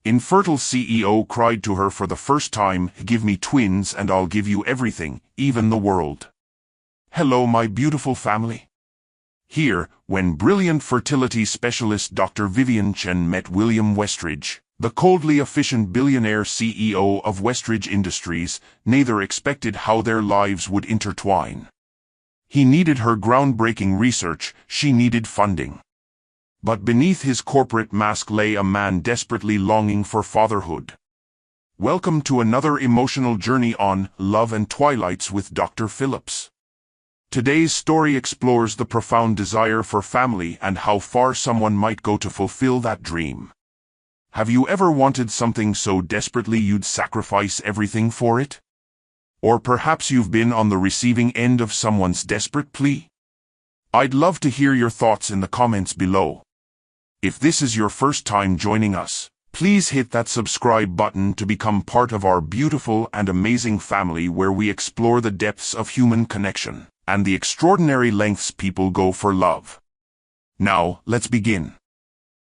Infertile CEO cried to her for the first time, "Give me twins and I'll give you everything, even the world." Hello, my beautiful family. Here, when brilliant fertility specialist Dr. Vivian Chen met William Westridge, the coldly efficient billionaire CEO of Westridge Industries, neither expected how their lives would intertwine. He needed her groundbreaking research, she needed funding. But beneath his corporate mask lay a man desperately longing for fatherhood. Welcome to another emotional journey on Love and Twilights with Dr. Phillips. Today's story explores the profound desire for family and how far someone might go to fulfill that dream. Have you ever wanted something so desperately you'd sacrifice everything for it? Or perhaps you've been on the receiving end of someone's desperate plea? I'd love to hear your thoughts in the comments below. If this is your first time joining us, please hit that subscribe button to become part of our beautiful and amazing family where we explore the depths of human connection and the extraordinary lengths people go for love. Now, let's begin.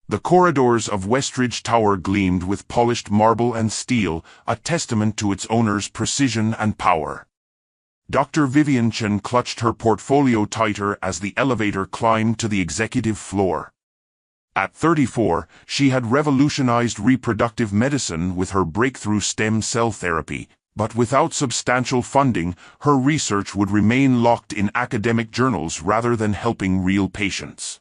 The corridors of Westridge Tower gleamed with polished marble and steel, a testament to its owner's precision and power. Dr. Vivian Chen clutched her portfolio tighter as the elevator climbed to the executive floor. At 34, she had revolutionized reproductive medicine with her breakthrough stem cell therapy, but without substantial funding, her research would remain locked in academic journals rather than helping real patients.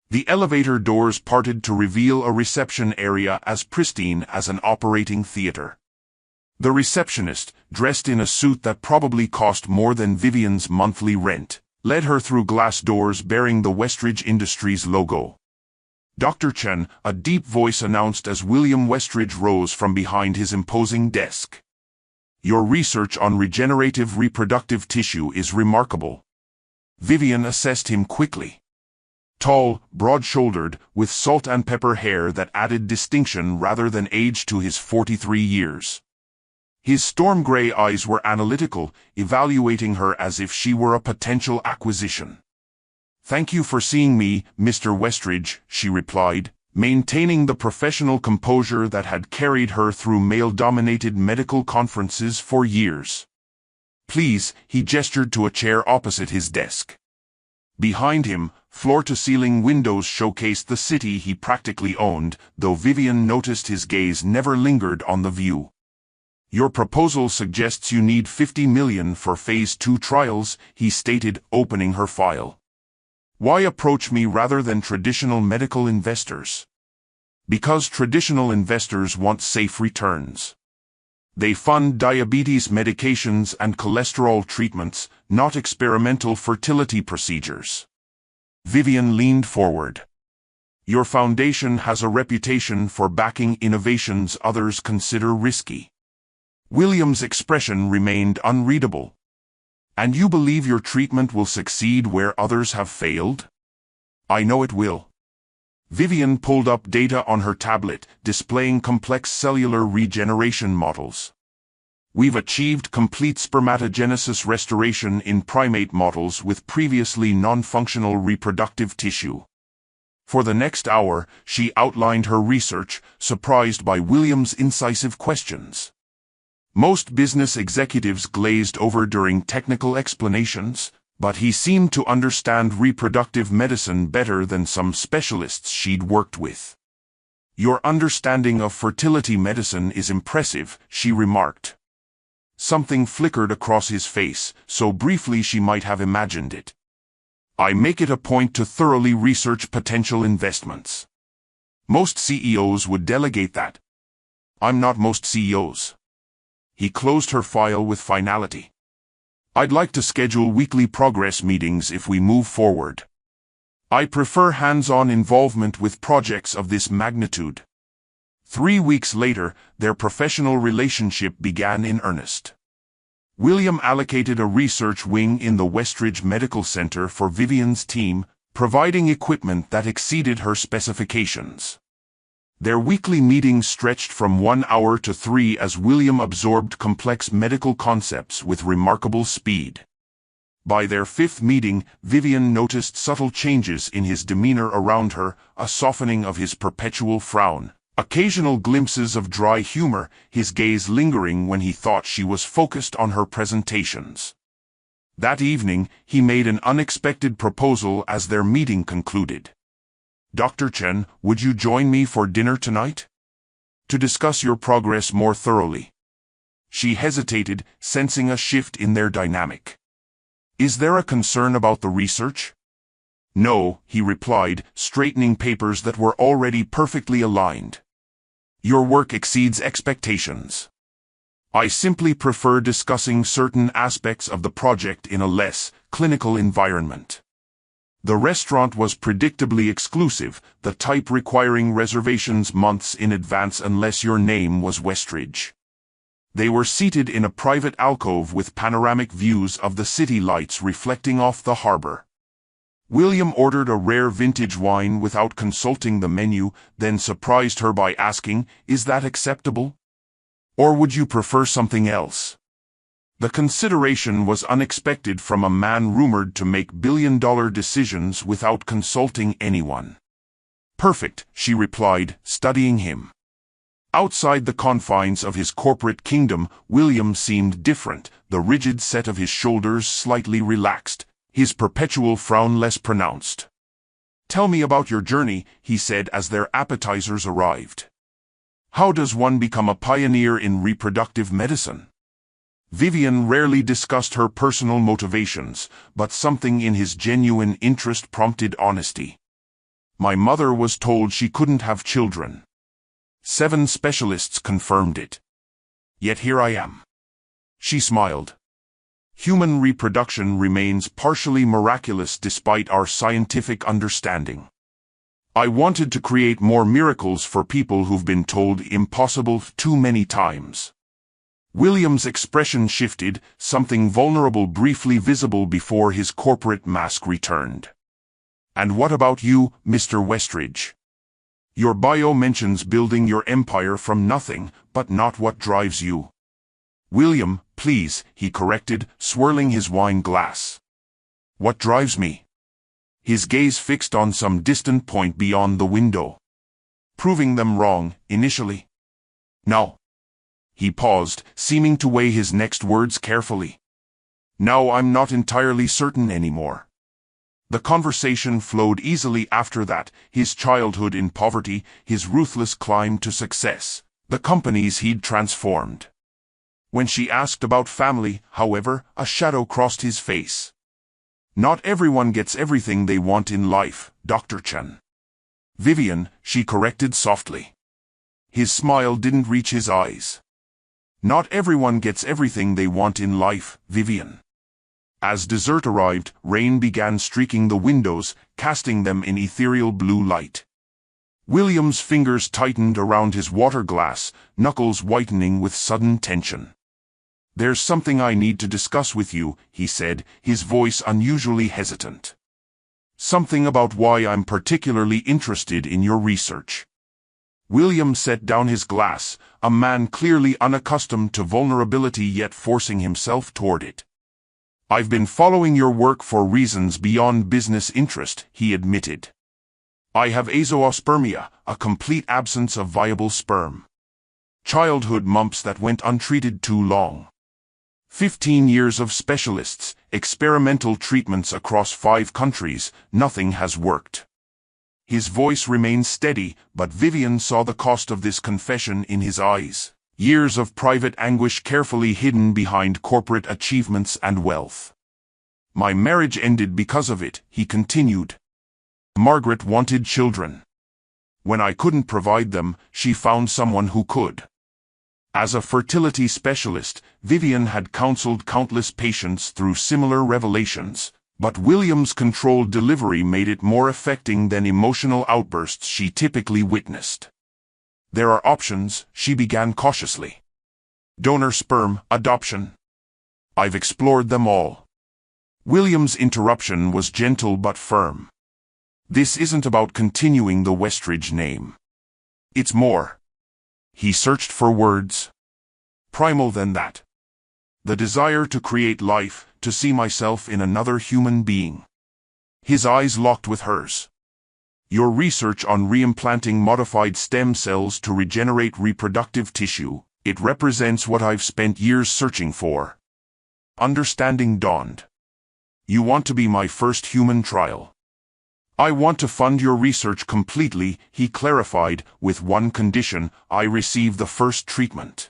The elevator doors parted to reveal a reception area as pristine as an operating theater. The receptionist, dressed in a suit that probably cost more than Vivian's monthly rent, led her through glass doors bearing the Westridge Industries logo. Dr. Chen, a deep voice announced as William Westridge rose from behind his imposing desk. "Your research on regenerative reproductive tissue is remarkable." Vivian assessed him quickly. Tall, broad-shouldered, with salt and pepper hair that added distinction rather than age to his 43 years. His storm gray eyes were analytical, evaluating her as if she were a potential acquisition. "Thank you for seeing me, Mr. Westridge," she replied, maintaining the professional composure that had carried her through male-dominated medical conferences for years. "Please," he gestured to a chair opposite his desk. Behind him, floor-to-ceiling windows showcased the city he practically owned, though Vivian noticed his gaze never lingered on the view. "Your proposal suggests you need 50 million for Phase 2 trials," he stated, opening her file. "Why approach me rather than traditional medical investors?" "Because traditional investors want safe returns. They fund diabetes medications and cholesterol treatments, not experimental fertility procedures." Vivian leaned forward. "Your foundation has a reputation for backing innovations others consider risky." William's expression remained unreadable. "And you believe your treatment will succeed where others have failed?" "I know it will." Vivian pulled up data on her tablet, displaying complex cellular regeneration models. "We've achieved complete spermatogenesis restoration in primate models with previously non-functional reproductive tissue." For the next hour, she outlined her research, surprised by William's incisive questions. Most business executives glazed over during technical explanations, but he seemed to understand reproductive medicine better than some specialists she'd worked with. "Your understanding of fertility medicine is impressive," she remarked. Something flickered across his face, so briefly she might have imagined it. "I make it a point to thoroughly research potential investments. Most CEOs would delegate that. I'm not most CEOs." He closed her file with finality. "I'd like to schedule weekly progress meetings if we move forward. I prefer hands-on involvement with projects of this magnitude." 3 weeks later, their professional relationship began in earnest. William allocated a research wing in the Westridge Medical Center for Vivian's team, providing equipment that exceeded her specifications. Their weekly meetings stretched from 1 hour to 3 as William absorbed complex medical concepts with remarkable speed. By their 5th meeting, Vivian noticed subtle changes in his demeanor around her, a softening of his perpetual frown, Occasional glimpses of dry humor, his gaze lingering when he thought she was focused on her presentations. That evening, he made an unexpected proposal as their meeting concluded. "Dr. Chen, would you join me for dinner tonight? To discuss your progress more thoroughly." She hesitated, sensing a shift in their dynamic. "Is there a concern about the research?" "No," he replied, straightening papers that were already perfectly aligned. "Your work exceeds expectations. I simply prefer discussing certain aspects of the project in a less clinical environment." The restaurant was predictably exclusive, the type requiring reservations months in advance unless your name was Westridge. They were seated in a private alcove with panoramic views of the city lights reflecting off the harbor. William ordered a rare vintage wine without consulting the menu, then surprised her by asking, "Is that acceptable? Or would you prefer something else?" The consideration was unexpected from a man rumored to make billion-dollar decisions without consulting anyone. "Perfect," she replied, studying him. Outside the confines of his corporate kingdom, William seemed different, the rigid set of his shoulders slightly relaxed, his perpetual frown less pronounced. "Tell me about your journey," he said as their appetizers arrived. "How does one become a pioneer in reproductive medicine?" Vivian rarely discussed her personal motivations, but something in his genuine interest prompted honesty. "My mother was told she couldn't have children. 7 specialists confirmed it. Yet here I am." She smiled. "Human reproduction remains partially miraculous despite our scientific understanding. I wanted to create more miracles for people who've been told impossible too many times." William's expression shifted, something vulnerable briefly visible before his corporate mask returned. "And what about you, Mr. Westridge? Your bio mentions building your empire from nothing, but not what drives you." "William, please," he corrected, swirling his wine glass. "What drives me?" His gaze fixed on some distant point beyond the window. "Proving them wrong, initially." "No." He paused, seeming to weigh his next words carefully. "Now I'm not entirely certain anymore." The conversation flowed easily after that, his childhood in poverty, his ruthless climb to success, the companies he'd transformed. When she asked about family, however, a shadow crossed his face. "Not everyone gets everything they want in life, Dr. Chen." "Vivian," she corrected softly. His smile didn't reach his eyes. "Not everyone gets everything they want in life, Vivian." As dessert arrived, rain began streaking the windows, casting them in ethereal blue light. William's fingers tightened around his water glass, knuckles whitening with sudden tension. "There's something I need to discuss with you," he said, his voice unusually hesitant. "Something about why I'm particularly interested in your research." William set down his glass, a man clearly unaccustomed to vulnerability yet forcing himself toward it. "I've been following your work for reasons beyond business interest," he admitted. "I have azoospermia, a complete absence of viable sperm. Childhood mumps that went untreated too long. 15 years of specialists, experimental treatments across 5 countries, nothing has worked." His voice remained steady, but Vivian saw the cost of this confession in his eyes. Years of private anguish carefully hidden behind corporate achievements and wealth. "My marriage ended because of it," he continued. "Margaret wanted children. When I couldn't provide them, she found someone who could." As a fertility specialist, Vivian had counseled countless patients through similar revelations, but William's controlled delivery made it more affecting than emotional outbursts she typically witnessed. "There are options," she began cautiously. "Donor sperm, adoption. I've explored them all." William's interruption was gentle but firm. "This isn't about continuing the Westridge name. It's more." He searched for words. "Primal than that. The desire to create life, to see myself in another human being." His eyes locked with hers. Your research on reimplanting modified stem cells to regenerate reproductive tissue, it represents what I've spent years searching for. Understanding dawned. You want to be my first human trial. I want to fund your research completely, he clarified, with one condition: I receive the first treatment.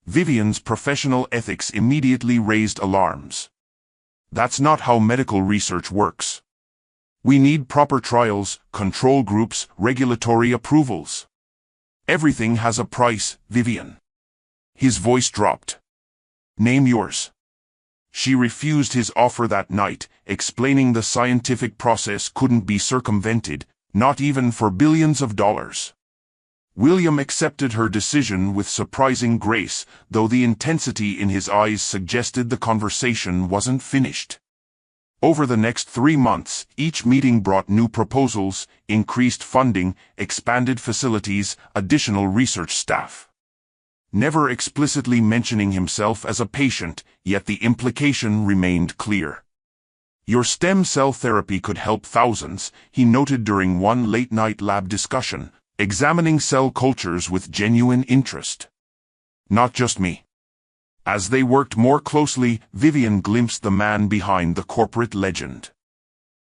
Vivian's professional ethics immediately raised alarms. That's not how medical research works. We need proper trials, control groups, regulatory approvals. Everything has a price, Vivian. His voice dropped. Name yours. She refused his offer that night, explaining the scientific process couldn't be circumvented, not even for billions of dollars. William accepted her decision with surprising grace, though the intensity in his eyes suggested the conversation wasn't finished. Over the next 3 months, each meeting brought new proposals, increased funding, expanded facilities, additional research staff. Never explicitly mentioning himself as a patient, yet the implication remained clear. Your stem cell therapy could help thousands, he noted during one late-night lab discussion, examining cell cultures with genuine interest. Not just me. As they worked more closely, Vivian glimpsed the man behind the corporate legend.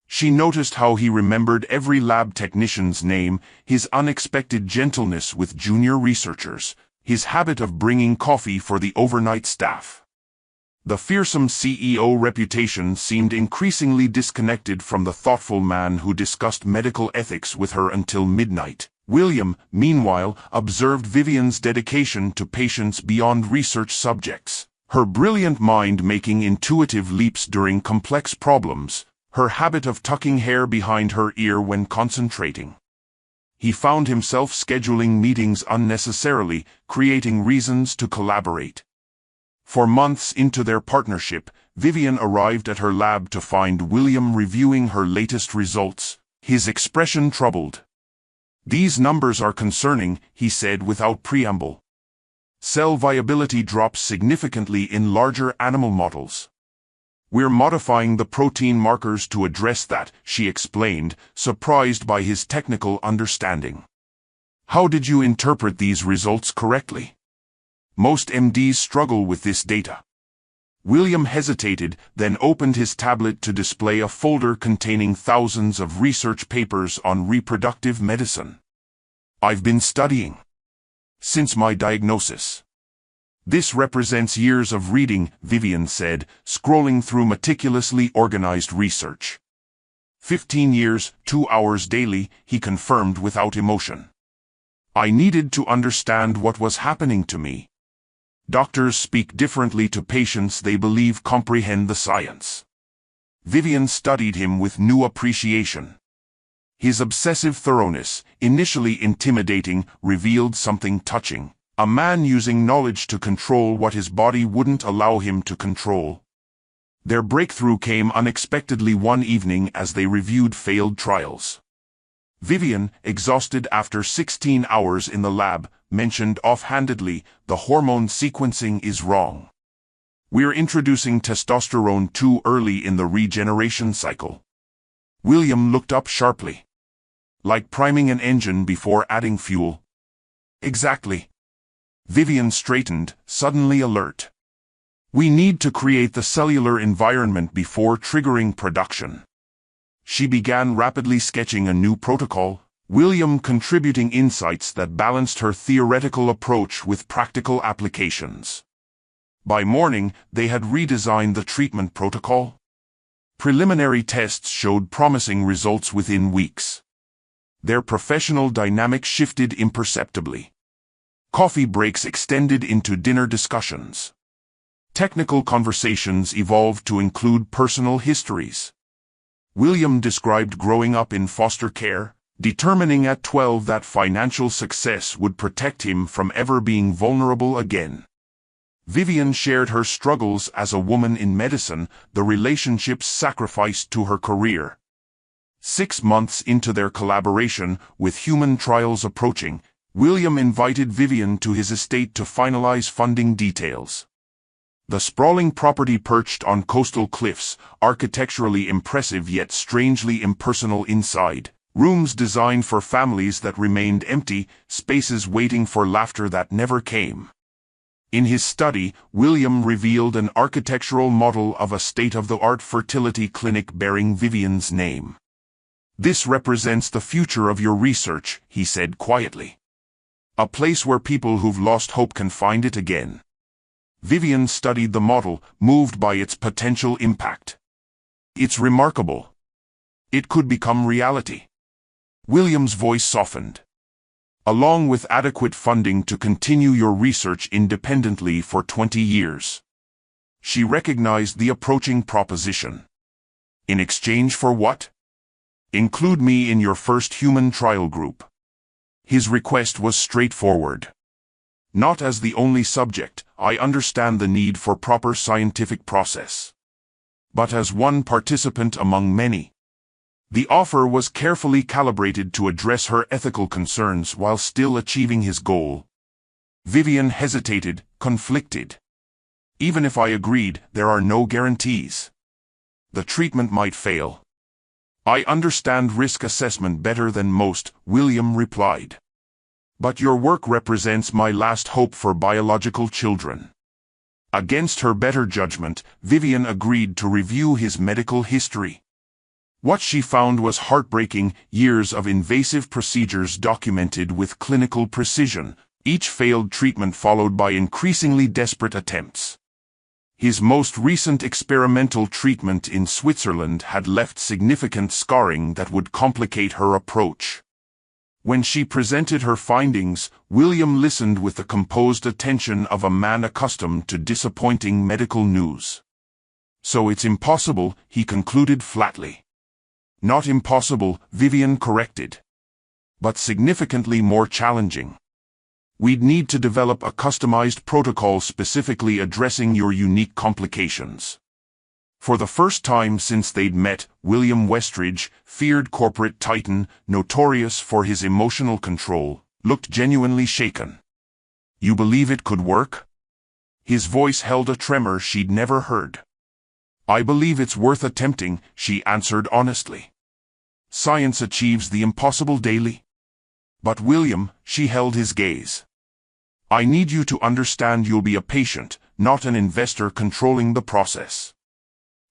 She noticed how he remembered every lab technician's name, his unexpected gentleness with junior researchers, his habit of bringing coffee for the overnight staff. The fearsome CEO reputation seemed increasingly disconnected from the thoughtful man who discussed medical ethics with her until midnight. William, meanwhile, observed Vivian's dedication to patients beyond research subjects, her brilliant mind making intuitive leaps during complex problems, her habit of tucking hair behind her ear when concentrating. He found himself scheduling meetings unnecessarily, creating reasons to collaborate. For months into their partnership, Vivian arrived at her lab to find William reviewing her latest results, his expression troubled. These numbers are concerning, he said without preamble. Cell viability drops significantly in larger animal models. We're modifying the protein markers to address that, she explained, surprised by his technical understanding. How did you interpret these results correctly? Most MDs struggle with this data. William hesitated, then opened his tablet to display a folder containing thousands of research papers on reproductive medicine. I've been studying since my diagnosis. This represents years of reading, Vivian said, scrolling through meticulously organized research. 15 years, 2 hours daily, he confirmed without emotion. I needed to understand what was happening to me. Doctors speak differently to patients they believe comprehend the science. Vivian studied him with new appreciation. His obsessive thoroughness, initially intimidating, revealed something touching. A man using knowledge to control what his body wouldn't allow him to control. Their breakthrough came unexpectedly one evening as they reviewed failed trials. Vivian, exhausted after 16 hours in the lab, mentioned offhandedly, the hormone sequencing is wrong. We're introducing testosterone too early in the regeneration cycle. William looked up sharply. Like priming an engine before adding fuel. Exactly. Vivian straightened, suddenly alert. We need to create the cellular environment before triggering production. She began rapidly sketching a new protocol, William contributing insights that balanced her theoretical approach with practical applications. By morning, they had redesigned the treatment protocol. Preliminary tests showed promising results within weeks. Their professional dynamic shifted imperceptibly. Coffee breaks extended into dinner discussions. Technical conversations evolved to include personal histories. William described growing up in foster care, determining at 12 that financial success would protect him from ever being vulnerable again. Vivian shared her struggles as a woman in medicine, the relationships sacrificed to her career. 6 months into their collaboration, with human trials approaching, William invited Vivian to his estate to finalize funding details. The sprawling property perched on coastal cliffs, architecturally impressive yet strangely impersonal inside, Rooms designed for families that remained empty, spaces waiting for laughter that never came. In his study, William revealed an architectural model of a state-of-the-art fertility clinic bearing Vivian's name. "This represents the future of your research," he said quietly. "A place where people who've lost hope can find it again." Vivian studied the model, moved by its potential impact. "It's remarkable. It could become reality." William's voice softened. "Along with adequate funding to continue your research independently for 20 years. She recognized the approaching proposition. "In exchange for what?" "Include me in your first human trial group." His request was straightforward. "Not as the only subject, I understand the need for proper scientific process. But as one participant among many." The offer was carefully calibrated to address her ethical concerns while still achieving his goal. Vivian hesitated, conflicted. "Even if I agreed, there are no guarantees. The treatment might fail." "I understand risk assessment better than most," William replied. "But your work represents my last hope for biological children." Against her better judgment, Vivian agreed to review his medical history. What she found was heartbreaking: years of invasive procedures documented with clinical precision, each failed treatment followed by increasingly desperate attempts. His most recent experimental treatment in Switzerland had left significant scarring that would complicate her approach. When she presented her findings, William listened with the composed attention of a man accustomed to disappointing medical news. "So it's impossible," he concluded flatly. "Not impossible," Vivian corrected. "But significantly more challenging. We'd need to develop a customized protocol specifically addressing your unique complications." For the first time since they'd met, William Westridge, feared corporate titan, notorious for his emotional control, looked genuinely shaken. "You believe it could work?" His voice held a tremor she'd never heard. "I believe it's worth attempting," she answered honestly. "Science achieves the impossible daily." "But William," she held his gaze. "I need you to understand you'll be a patient, not an investor controlling the process.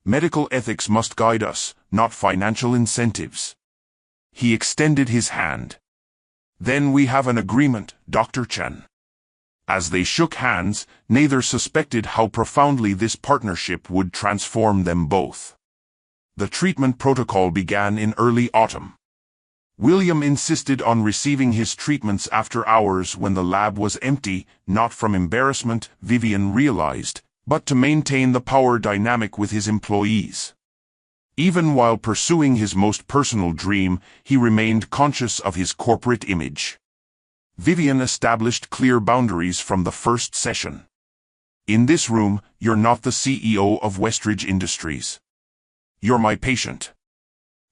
Medical ethics must guide us, not financial incentives." He extended his hand. "Then we have an agreement, Dr. Chen." As they shook hands, neither suspected how profoundly this partnership would transform them both. The treatment protocol began in early autumn. William insisted on receiving his treatments after hours when the lab was empty, not from embarrassment, Vivian realized, but to maintain the power dynamic with his employees. Even while pursuing his most personal dream, he remained conscious of his corporate image. Vivian established clear boundaries from the first session. "In this room, you're not the CEO of Westridge Industries. You're my patient."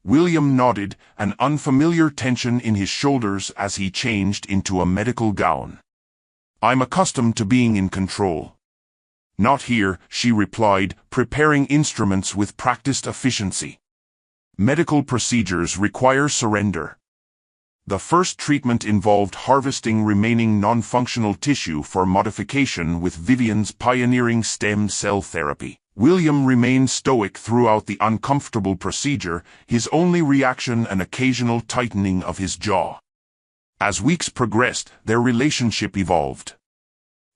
William nodded, an unfamiliar tension in his shoulders as he changed into a medical gown. "I'm accustomed to being in control." "Not here," she replied, preparing instruments with practiced efficiency. "Medical procedures require surrender." The first treatment involved harvesting remaining non-functional tissue for modification with Vivian's pioneering stem cell therapy. William remained stoic throughout the uncomfortable procedure, his only reaction an occasional tightening of his jaw. As weeks progressed, their relationship evolved.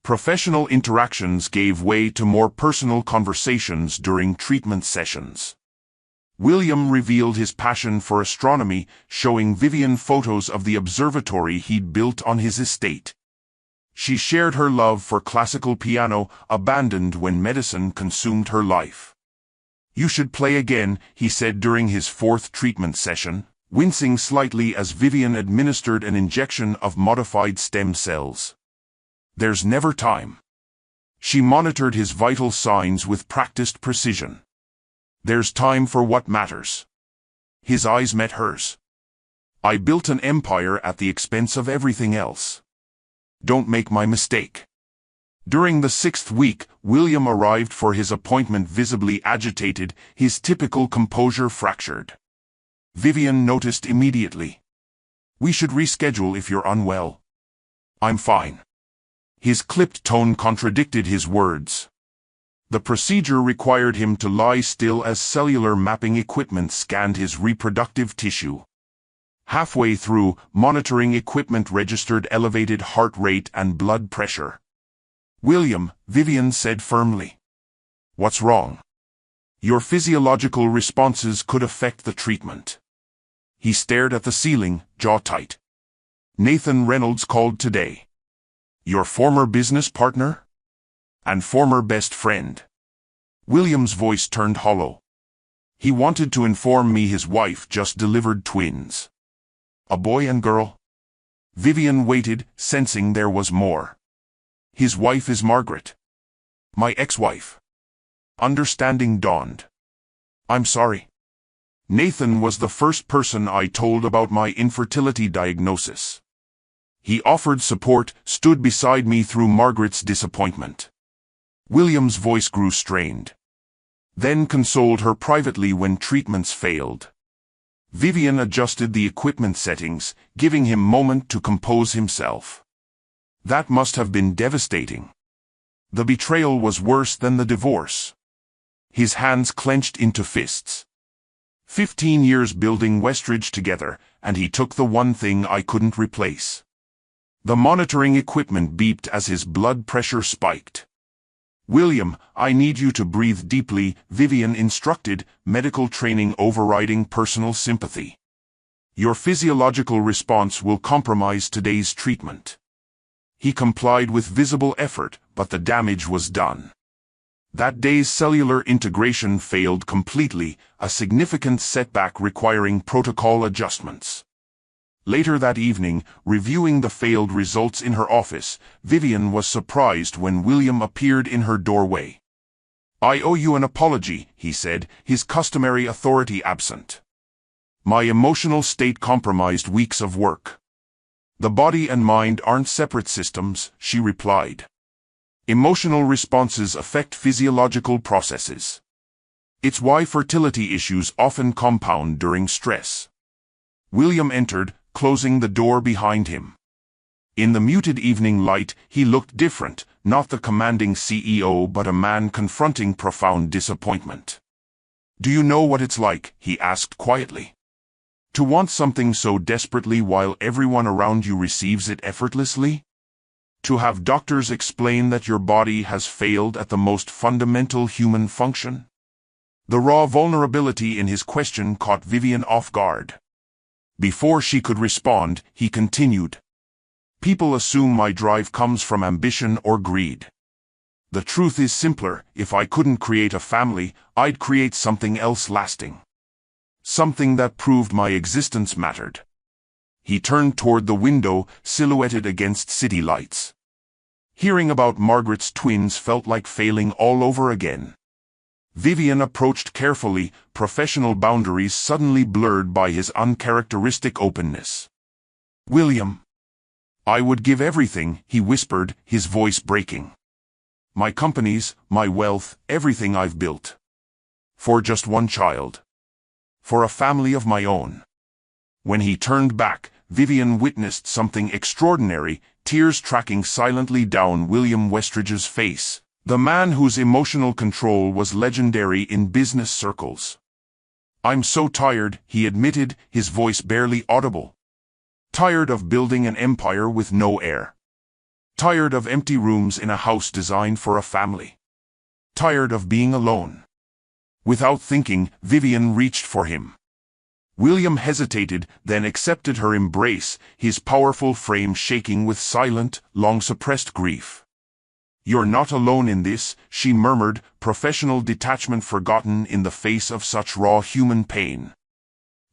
Professional interactions gave way to more personal conversations during treatment sessions. William revealed his passion for astronomy, showing Vivian photos of the observatory he'd built on his estate. She shared her love for classical piano, abandoned when medicine consumed her life. "You should play again," he said during his fourth treatment session, wincing slightly as Vivian administered an injection of modified stem cells. "There's never time." She monitored his vital signs with practiced precision. "There's time for what matters." His eyes met hers. "I built an empire at the expense of everything else. Don't make my mistake." During the 6th week, William arrived for his appointment visibly agitated, his typical composure fractured. Vivian noticed immediately. "We should reschedule if you're unwell." "I'm fine." His clipped tone contradicted his words. The procedure required him to lie still as cellular mapping equipment scanned his reproductive tissue. Halfway through, monitoring equipment registered elevated heart rate and blood pressure. "William," Vivian said firmly. "What's wrong?" "Your physiological responses could affect the treatment." He stared at the ceiling, jaw tight. "Nathan Reynolds called today." "Your former business partner?" "And former best friend." William's voice turned hollow. "He wanted to inform me his wife just delivered twins." "A boy and girl?" Vivian waited, sensing there was more. "His wife is Margaret." "My ex-wife." Understanding dawned. "I'm sorry. Nathan was the first person I told about my infertility diagnosis. He offered support, stood beside me through Margaret's disappointment." William's voice grew strained. "Then consoled her privately when treatments failed." Vivian adjusted the equipment settings, giving him a moment to compose himself. "That must have been devastating." The betrayal was worse than the divorce. His hands clenched into fists. 15 years building Westridge together, and he took the one thing I couldn't replace. The monitoring equipment beeped as his blood pressure spiked. "William, I need you to breathe deeply," Vivian instructed, medical training overriding personal sympathy. "Your physiological response will compromise today's treatment." He complied with visible effort, but the damage was done. That day's cellular integration failed completely, a significant setback requiring protocol adjustments. Later that evening, reviewing the failed results in her office, Vivian was surprised when William appeared in her doorway. "I owe you an apology," he said, his customary authority absent. "My emotional state compromised weeks of work." "The body and mind aren't separate systems," she replied. "Emotional responses affect physiological processes. It's why fertility issues often compound during stress." William entered, closing the door behind him. In the muted evening light, he looked different, not the commanding CEO but a man confronting profound disappointment. "Do you know what it's like?" he asked quietly. "To want something so desperately while everyone around you receives it effortlessly? To have doctors explain that your body has failed at the most fundamental human function?" The raw vulnerability in his question caught Vivian off guard. Before she could respond, he continued. "People assume my drive comes from ambition or greed. The truth is simpler: if I couldn't create a family, I'd create something else lasting. Something that proved my existence mattered." He turned toward the window, silhouetted against city lights. Hearing about Margaret's twins felt like failing all over again. Vivian approached carefully, professional boundaries suddenly blurred by his uncharacteristic openness. "William, I would give everything," he whispered, his voice breaking. "My companies, my wealth, everything I've built. For just one child. For a family of my own." When he turned back, Vivian witnessed something extraordinary, tears tracking silently down William Westridge's face. The man whose emotional control was legendary in business circles. "I'm so tired," he admitted, his voice barely audible. "Tired of building an empire with no heir. Tired of empty rooms in a house designed for a family. Tired of being alone." Without thinking, Vivian reached for him. William hesitated, then accepted her embrace, his powerful frame shaking with silent, long-suppressed grief. "You're not alone in this," she murmured, professional detachment forgotten in the face of such raw human pain.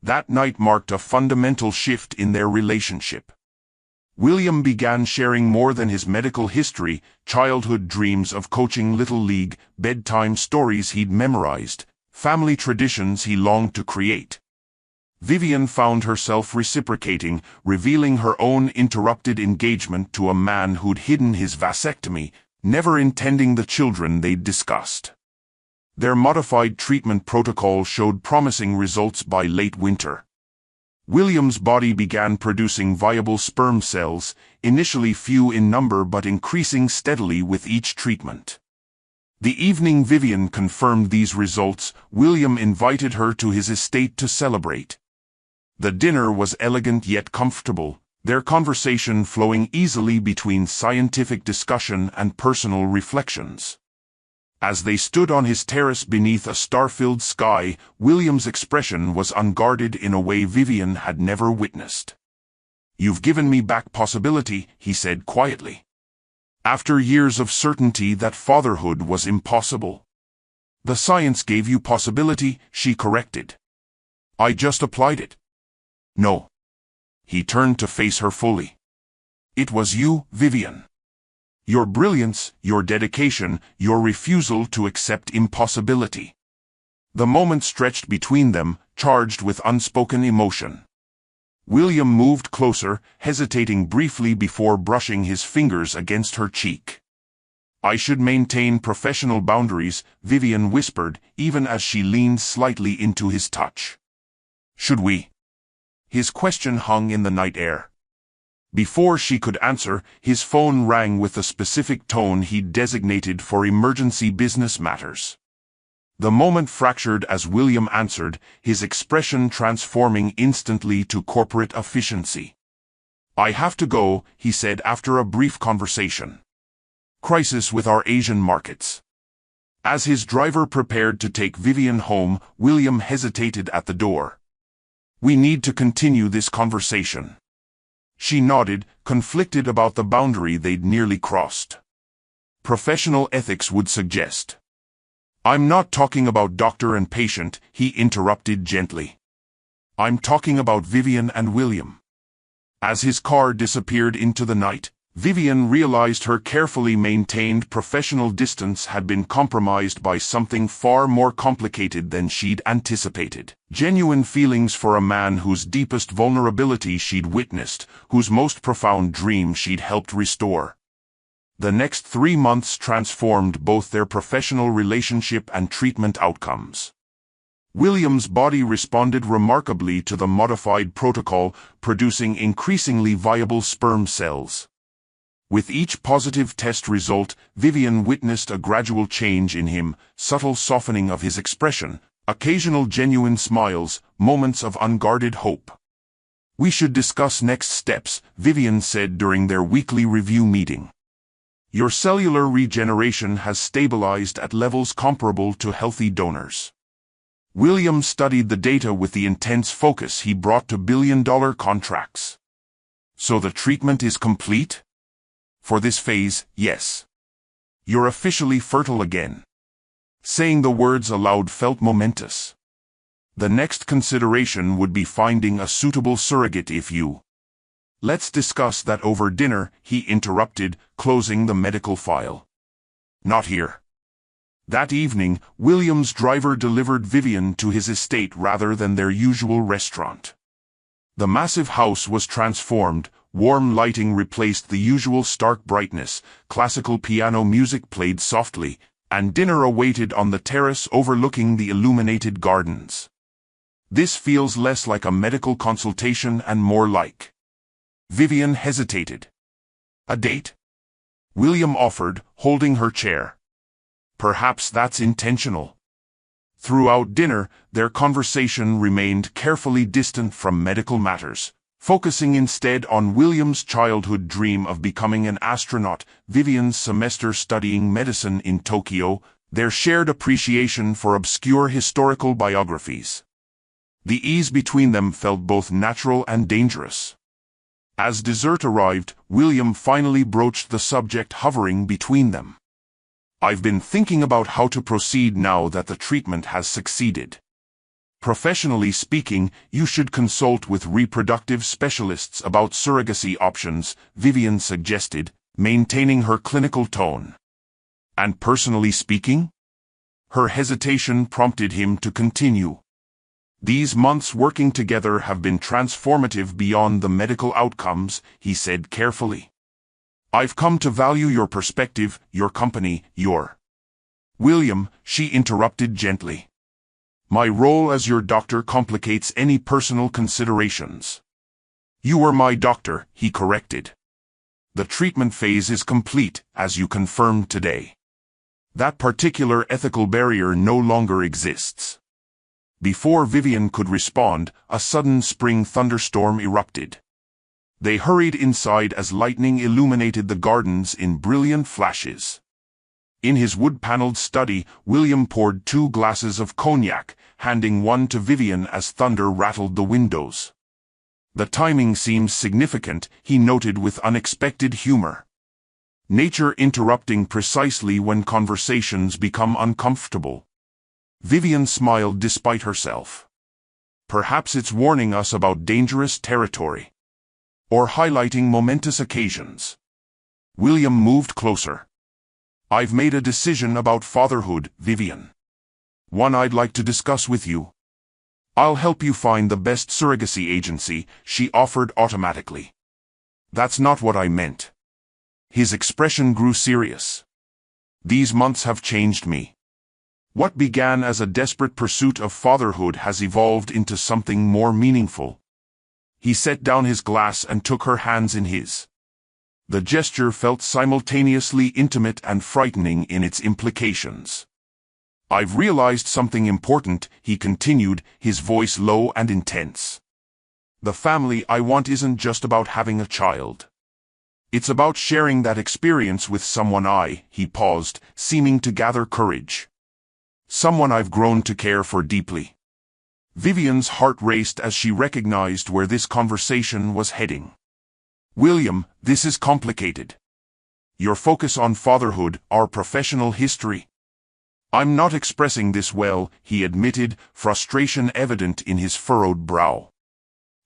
That night marked a fundamental shift in their relationship. William began sharing more than his medical history, childhood dreams of coaching Little League, bedtime stories he'd memorized, family traditions he longed to create. Vivian found herself reciprocating, revealing her own interrupted engagement to a man who'd hidden his vasectomy, never intending the children they'd discussed. Their modified treatment protocol showed promising results by late winter. William's body began producing viable sperm cells, initially few in number but increasing steadily with each treatment. The evening Vivian confirmed these results, William invited her to his estate to celebrate. The dinner was elegant yet comfortable, their conversation flowing easily between scientific discussion and personal reflections. As they stood on his terrace beneath a star-filled sky, William's expression was unguarded in a way Vivian had never witnessed. "You've given me back possibility," he said quietly. "After years of certainty that fatherhood was impossible." "The science gave you possibility," she corrected. "I just applied it." "No." He turned to face her fully. "It was you, Vivian. Your brilliance, your dedication, your refusal to accept impossibility." The moment stretched between them, charged with unspoken emotion. William moved closer, hesitating briefly before brushing his fingers against her cheek. "I should maintain professional boundaries," Vivian whispered, even as she leaned slightly into his touch. "Should we?" His question hung in the night air. Before she could answer, his phone rang with the specific tone he'd designated for emergency business matters. The moment fractured as William answered, his expression transforming instantly to corporate efficiency. "I have to go," he said after a brief conversation. "Crisis with our Asian markets." As his driver prepared to take Vivian home, William hesitated at the door. "We need to continue this conversation." She nodded, conflicted about the boundary they'd nearly crossed. "Professional ethics would suggest." "I'm not talking about doctor and patient," he interrupted gently. "I'm talking about Vivian and William." As his car disappeared into the night, Vivian realized her carefully maintained professional distance had been compromised by something far more complicated than she'd anticipated. Genuine feelings for a man whose deepest vulnerability she'd witnessed, whose most profound dream she'd helped restore. The next 3 months transformed both their professional relationship and treatment outcomes. William's body responded remarkably to the modified protocol, producing increasingly viable sperm cells. With each positive test result, Vivian witnessed a gradual change in him, subtle softening of his expression, occasional genuine smiles, moments of unguarded hope. "We should discuss next steps," Vivian said during their weekly review meeting. "Your cellular regeneration has stabilized at levels comparable to healthy donors." William studied the data with the intense focus he brought to billion-dollar contracts. "So the treatment is complete?" "For this phase, yes. You're officially fertile again." Saying the words aloud felt momentous. The next consideration would be finding a suitable surrogate if you... "Let's discuss that over dinner," he interrupted, closing the medical file. "Not here." That evening, William's driver delivered Vivian to his estate rather than their usual restaurant. The massive house was transformed. Warm lighting replaced the usual stark brightness, classical piano music played softly, and dinner awaited on the terrace overlooking the illuminated gardens. "This feels less like a medical consultation and more like..." Vivian hesitated. "A date?" William offered, holding her chair. "Perhaps that's intentional." Throughout dinner, their conversation remained carefully distant from medical matters. Focusing instead on William's childhood dream of becoming an astronaut, Vivian's semester studying medicine in Tokyo, their shared appreciation for obscure historical biographies. The ease between them felt both natural and dangerous. As dessert arrived, William finally broached the subject hovering between them. "I've been thinking about how to proceed now that the treatment has succeeded. Professionally speaking, you should consult with reproductive specialists about surrogacy options," Vivian suggested, maintaining her clinical tone. "And personally speaking?" Her hesitation prompted him to continue. "These months working together have been transformative beyond the medical outcomes," he said carefully. "I've come to value your perspective, your company, your..." "William," she interrupted gently. My role as your doctor complicates any personal considerations. You are my doctor, he corrected. The treatment phase is complete, as you confirmed today. That particular ethical barrier no longer exists. Before Vivian could respond, a sudden spring thunderstorm erupted. They hurried inside as lightning illuminated the gardens in brilliant flashes. In his wood-paneled study, William poured 2 glasses of cognac, handing one to Vivian as thunder rattled the windows. The timing seems significant, he noted with unexpected humor. Nature interrupting precisely when conversations become uncomfortable. Vivian smiled despite herself. Perhaps it's warning us about dangerous territory. Or highlighting momentous occasions. William moved closer. I've made a decision about fatherhood, Vivian. One I'd like to discuss with you. I'll help you find the best surrogacy agency, she offered automatically. That's not what I meant. His expression grew serious. These months have changed me. What began as a desperate pursuit of fatherhood has evolved into something more meaningful. He set down his glass and took her hands in his. The gesture felt simultaneously intimate and frightening in its implications. I've realized something important, he continued, his voice low and intense. The family I want isn't just about having a child. It's about sharing that experience with someone he paused, seeming to gather courage. Someone I've grown to care for deeply. Vivian's heart raced as she recognized where this conversation was heading. William, this is complicated. Your focus on fatherhood, our professional history. I'm not expressing this well, he admitted, frustration evident in his furrowed brow.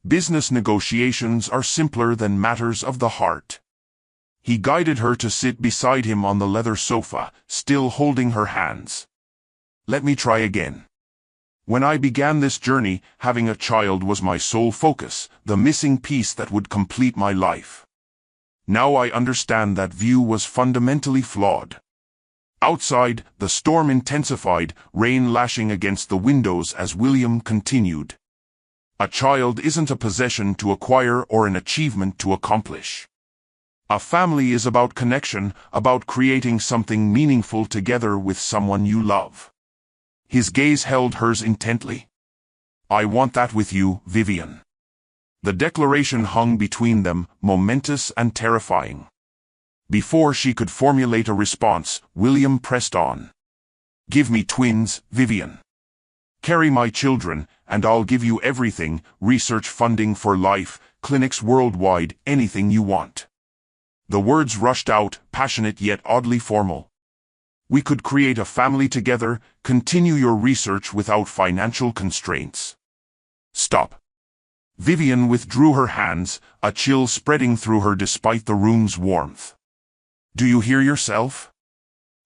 Business negotiations are simpler than matters of the heart. He guided her to sit beside him on the leather sofa, still holding her hands. Let me try again. When I began this journey, having a child was my sole focus, the missing piece that would complete my life. Now I understand that view was fundamentally flawed. Outside, the storm intensified, rain lashing against the windows as William continued. A child isn't a possession to acquire or an achievement to accomplish. A family is about connection, about creating something meaningful together with someone you love. His gaze held hers intently. I want that with you, Vivian. The declaration hung between them, momentous and terrifying. Before she could formulate a response, William pressed on. Give me twins, Vivian. Carry my children, and I'll give you everything, research funding for life, clinics worldwide, anything you want. The words rushed out, passionate yet oddly formal. We could create a family together, continue your research without financial constraints. Stop. Vivian withdrew her hands, a chill spreading through her despite the room's warmth. Do you hear yourself?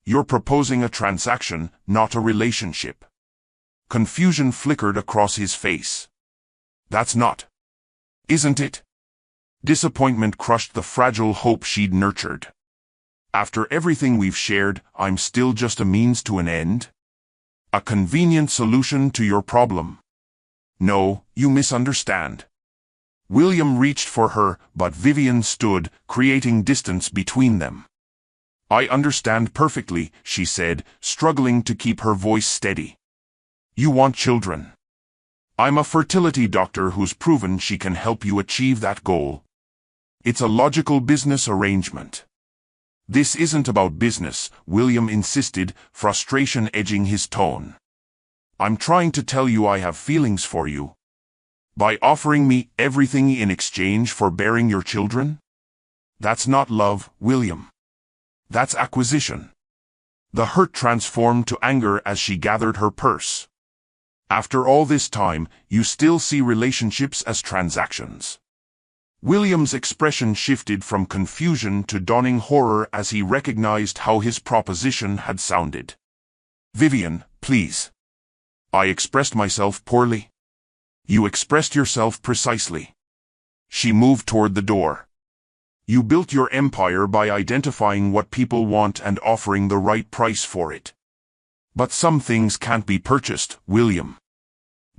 You're proposing a transaction, not a relationship. Confusion flickered across his face. That's not. Isn't it? Disappointment crushed the fragile hope she'd nurtured. After everything we've shared, I'm still just a means to an end? A convenient solution to your problem? No, you misunderstand. William reached for her, but Vivian stood, creating distance between them. I understand perfectly, she said, struggling to keep her voice steady. You want children. I'm a fertility doctor who's proven she can help you achieve that goal. It's a logical business arrangement. This isn't about business, William insisted, frustration edging his tone. I'm trying to tell you I have feelings for you. By offering me everything in exchange for bearing your children? That's not love, William. That's acquisition. The hurt transformed to anger as she gathered her purse. After all this time, you still see relationships as transactions. William's expression shifted from confusion to dawning horror as he recognized how his proposition had sounded. Vivian, please. I expressed myself poorly. You expressed yourself precisely. She moved toward the door. You built your empire by identifying what people want and offering the right price for it. But some things can't be purchased, William.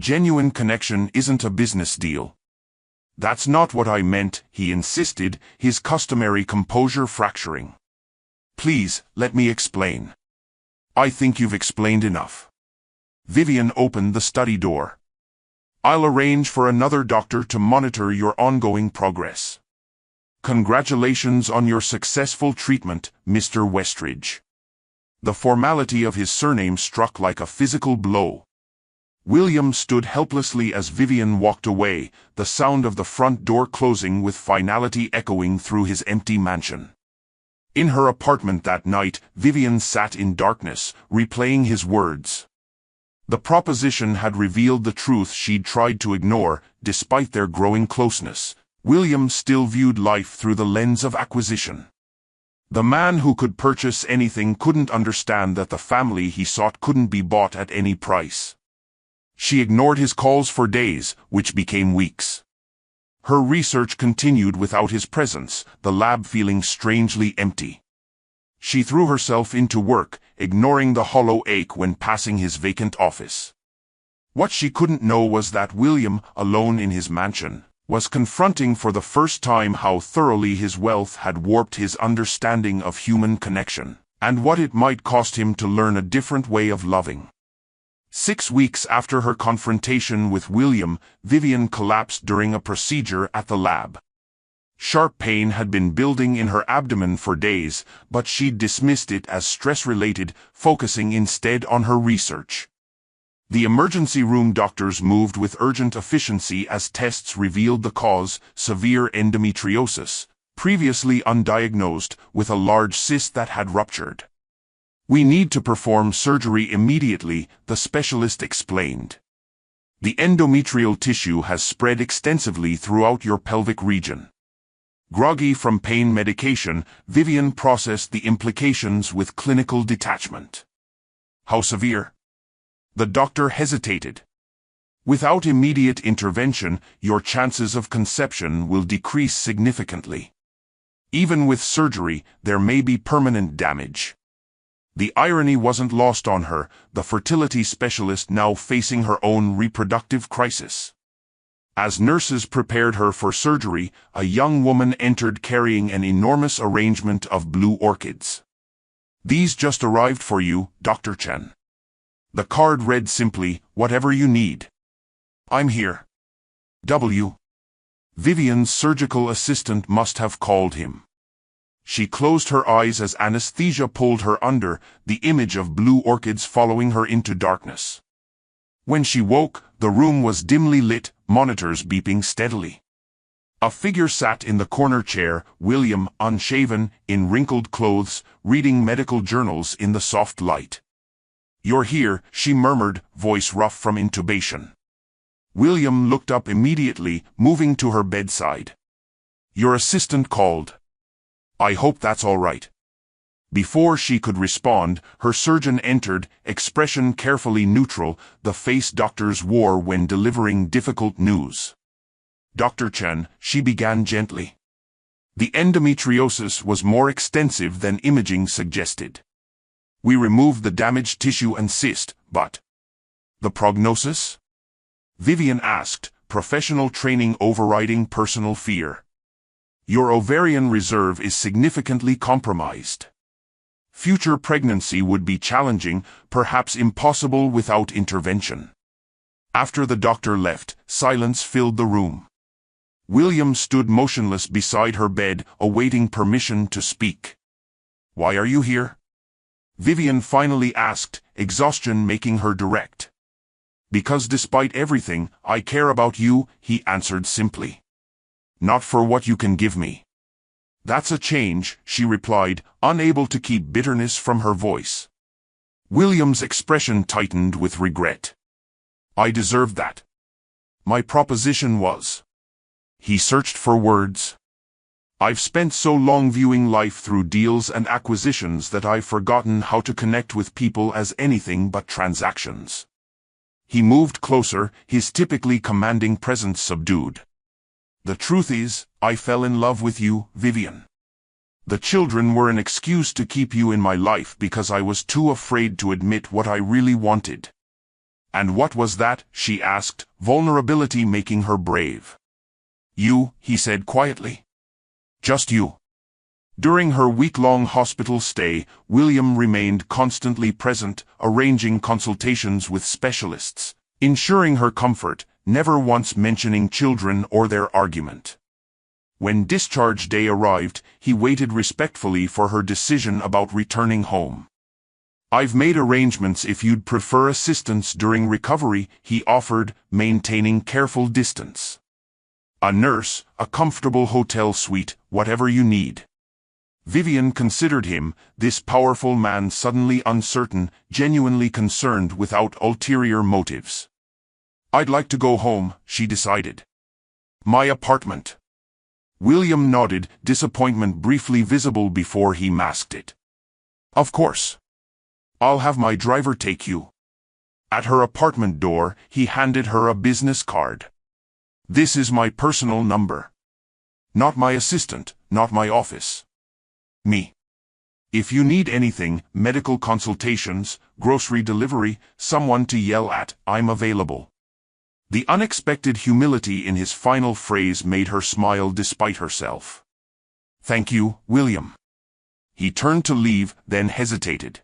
Genuine connection isn't a business deal. That's not what I meant, he insisted, his customary composure fracturing. Please, let me explain. I think you've explained enough. Vivian opened the study door. I'll arrange for another doctor to monitor your ongoing progress. Congratulations on your successful treatment, Mr. Westridge. The formality of his surname struck like a physical blow. William stood helplessly as Vivian walked away, the sound of the front door closing with finality echoing through his empty mansion. In her apartment that night, Vivian sat in darkness, replaying his words. The proposition had revealed the truth she'd tried to ignore, despite their growing closeness. William still viewed life through the lens of acquisition. The man who could purchase anything couldn't understand that the family he sought couldn't be bought at any price. She ignored his calls for days, which became weeks. Her research continued without his presence, the lab feeling strangely empty. She threw herself into work, ignoring the hollow ache when passing his vacant office. What she couldn't know was that William, alone in his mansion, was confronting for the first time how thoroughly his wealth had warped his understanding of human connection, and what it might cost him to learn a different way of loving. 6 weeks after her confrontation with William, Vivian collapsed during a procedure at the lab. Sharp pain had been building in her abdomen for days, but she'd dismissed it as stress-related, focusing instead on her research. The emergency room doctors moved with urgent efficiency as tests revealed the cause, severe endometriosis, previously undiagnosed, with a large cyst that had ruptured. We need to perform surgery immediately, the specialist explained. The endometrial tissue has spread extensively throughout your pelvic region. Groggy from pain medication, Vivian processed the implications with clinical detachment. How severe? The doctor hesitated. Without immediate intervention, your chances of conception will decrease significantly. Even with surgery, there may be permanent damage. The irony wasn't lost on her, the fertility specialist now facing her own reproductive crisis. As nurses prepared her for surgery, a young woman entered carrying an enormous arrangement of blue orchids. These just arrived for you, Dr. Chen. The card read simply, whatever you need. I'm here. W. Vivian's surgical assistant must have called him. She closed her eyes as anesthesia pulled her under, the image of blue orchids following her into darkness. When she woke, the room was dimly lit, monitors beeping steadily. A figure sat in the corner chair, William, unshaven, in wrinkled clothes, reading medical journals in the soft light. You're here, she murmured, voice rough from intubation. William looked up immediately, moving to her bedside. Your assistant called. I hope that's all right. Before she could respond, her surgeon entered, expression carefully neutral, the face doctors wore when delivering difficult news. Dr. Chen, she began gently. The endometriosis was more extensive than imaging suggested. We removed the damaged tissue and cyst, but... The prognosis? Vivian asked, professional training overriding personal fear. Your ovarian reserve is significantly compromised. Future pregnancy would be challenging, perhaps impossible without intervention. After the doctor left, silence filled the room. William stood motionless beside her bed, awaiting permission to speak. Why are you here? Vivian finally asked, exhaustion making her direct. Because despite everything, I care about you, he answered simply. Not for what you can give me. That's a change, she replied, unable to keep bitterness from her voice. William's expression tightened with regret. I deserved that. My proposition was. He searched for words. I've spent so long viewing life through deals and acquisitions that I've forgotten how to connect with people as anything but transactions. He moved closer, his typically commanding presence subdued. The truth is, I fell in love with you, Vivian. The children were an excuse to keep you in my life because I was too afraid to admit what I really wanted. And what was that? She asked, vulnerability making her brave. You, he said quietly. Just you. During her week-long hospital stay, William remained constantly present, arranging consultations with specialists, ensuring her comfort, never once mentioning children or their argument. When discharge day arrived, he waited respectfully for her decision about returning home. I've made arrangements if you'd prefer assistance during recovery, he offered, maintaining careful distance. A nurse, a comfortable hotel suite, whatever you need. Vivian considered him, this powerful man suddenly uncertain, genuinely concerned without ulterior motives. I'd like to go home, she decided. My apartment. William nodded, disappointment briefly visible before he masked it. Of course. I'll have my driver take you. At her apartment door, he handed her a business card. This is my personal number. Not my assistant, not my office. Me. If you need anything, medical consultations, grocery delivery, someone to yell at, I'm available. The unexpected humility in his final phrase made her smile despite herself. Thank you, William. He turned to leave, then hesitated.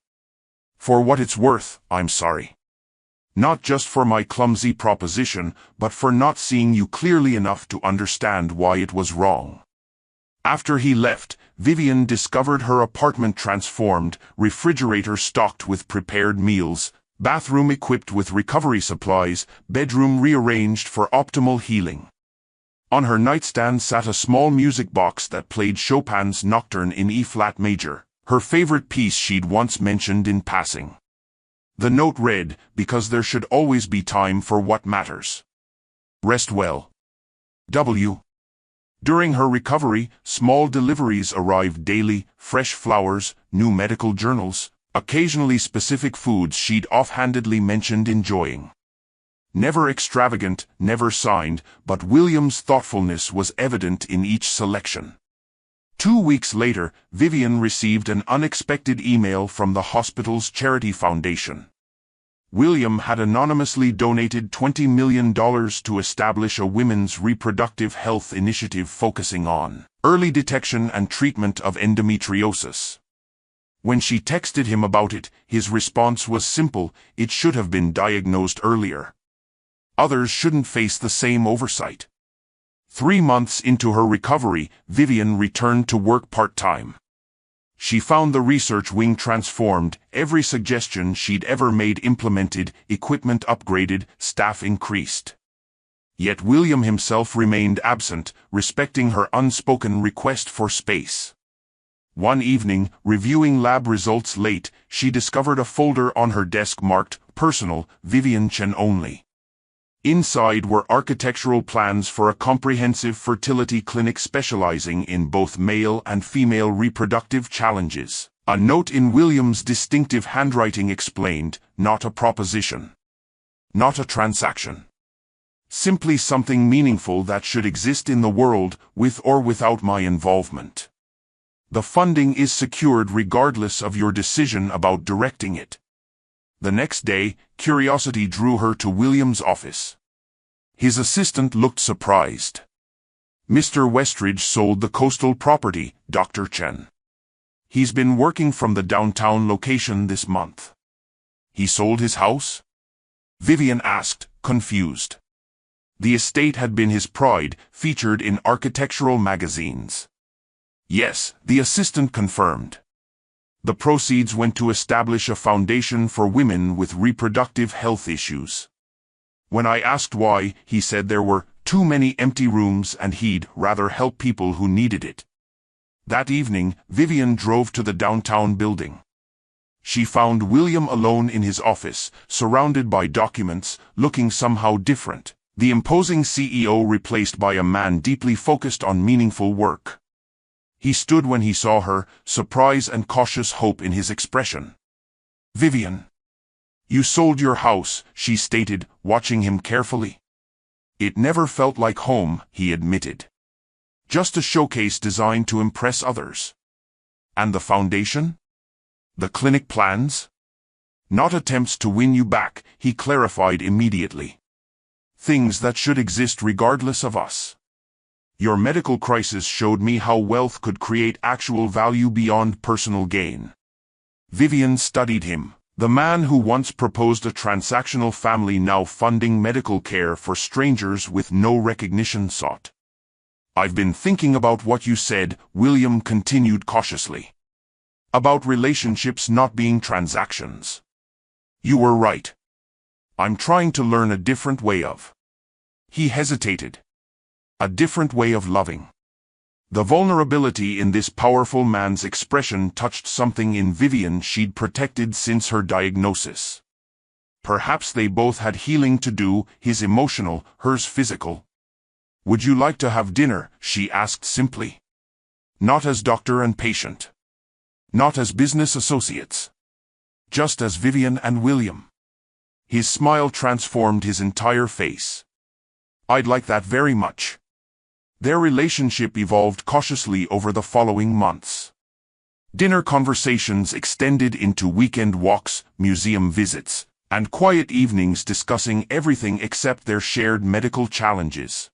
For what it's worth, I'm sorry. Not just for my clumsy proposition, but for not seeing you clearly enough to understand why it was wrong. After he left, Vivian discovered her apartment transformed, refrigerator stocked with prepared meals, bathroom equipped with recovery supplies, bedroom rearranged for optimal healing. On her nightstand sat a small music box that played Chopin's Nocturne in E-flat major, her favorite piece she'd once mentioned in passing. The note read, because there should always be time for what matters. Rest well. W. During her recovery, small deliveries arrived daily, fresh flowers, new medical journals, occasionally specific foods she'd offhandedly mentioned enjoying. Never extravagant, never signed, but William's thoughtfulness was evident in each selection. 2 weeks later, Vivian received an unexpected email from the hospital's charity foundation. William had anonymously donated $20 million to establish a women's reproductive health initiative focusing on early detection and treatment of endometriosis. When she texted him about it, his response was simple: it should have been diagnosed earlier. Others shouldn't face the same oversight. 3 months into her recovery, Vivian returned to work part-time. She found the research wing transformed, every suggestion she'd ever made implemented, equipment upgraded, staff increased. Yet William himself remained absent, respecting her unspoken request for space. One evening, reviewing lab results late, she discovered a folder on her desk marked, Personal, Vivian Chen Only. Inside were architectural plans for a comprehensive fertility clinic specializing in both male and female reproductive challenges. A note in William's distinctive handwriting explained, not a proposition. Not a transaction. Simply something meaningful that should exist in the world, with or without my involvement. The funding is secured regardless of your decision about directing it. The next day, curiosity drew her to William's office. His assistant looked surprised. Mr. Westridge sold the coastal property, Dr. Chen. He's been working from the downtown location this month. He sold his house? Vivian asked, confused. The estate had been his pride, featured in architectural magazines. Yes, the assistant confirmed. The proceeds went to establish a foundation for women with reproductive health issues. When I asked why, he said there were too many empty rooms and he'd rather help people who needed it. That evening, Vivian drove to the downtown building. She found William alone in his office, surrounded by documents, looking somehow different, the imposing CEO replaced by a man deeply focused on meaningful work. He stood when he saw her, surprise and cautious hope in his expression. Vivian. You sold your house, she stated, watching him carefully. It never felt like home, he admitted. Just a showcase designed to impress others. And the foundation? The clinic plans? Not attempts to win you back, he clarified immediately. Things that should exist regardless of us. Your medical crisis showed me how wealth could create actual value beyond personal gain. Vivian studied him. The man who once proposed a transactional family now funding medical care for strangers with no recognition sought. I've been thinking about what you said, William continued cautiously. About relationships not being transactions. You were right. I'm trying to learn a different way of. He hesitated. A different way of loving. The vulnerability in this powerful man's expression touched something in Vivian she'd protected since her diagnosis. Perhaps they both had healing to do, his emotional, hers physical. Would you like to have dinner? She asked simply. Not as doctor and patient. Not as business associates. Just as Vivian and William. His smile transformed his entire face. I'd like that very much. Their relationship evolved cautiously over the following months. Dinner conversations extended into weekend walks, museum visits, and quiet evenings discussing everything except their shared medical challenges.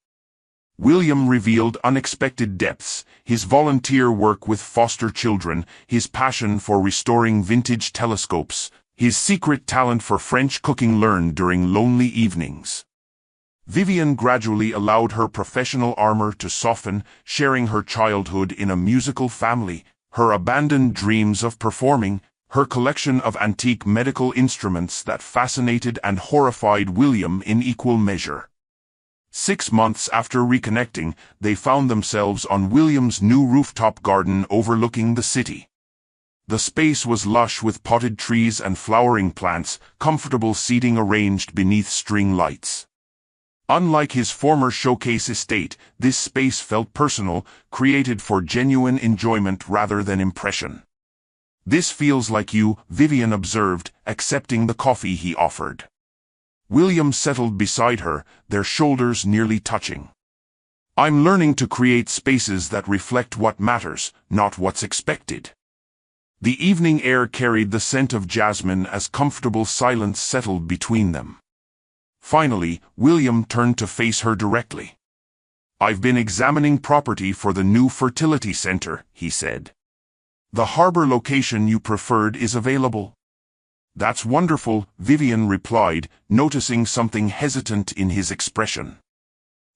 William revealed unexpected depths, his volunteer work with foster children, his passion for restoring vintage telescopes, his secret talent for French cooking learned during lonely evenings. Vivian gradually allowed her professional armor to soften, sharing her childhood in a musical family, her abandoned dreams of performing, her collection of antique medical instruments that fascinated and horrified William in equal measure. 6 months after reconnecting, they found themselves on William's new rooftop garden overlooking the city. The space was lush with potted trees and flowering plants, comfortable seating arranged beneath string lights. Unlike his former showcase estate, this space felt personal, created for genuine enjoyment rather than impression. This feels like you, Vivian observed, accepting the coffee he offered. William settled beside her, their shoulders nearly touching. I'm learning to create spaces that reflect what matters, not what's expected. The evening air carried the scent of jasmine as comfortable silence settled between them. Finally, William turned to face her directly. I've been examining property for the new fertility center, he said. The harbor location you preferred is available. That's wonderful, Vivian replied, noticing something hesitant in his expression.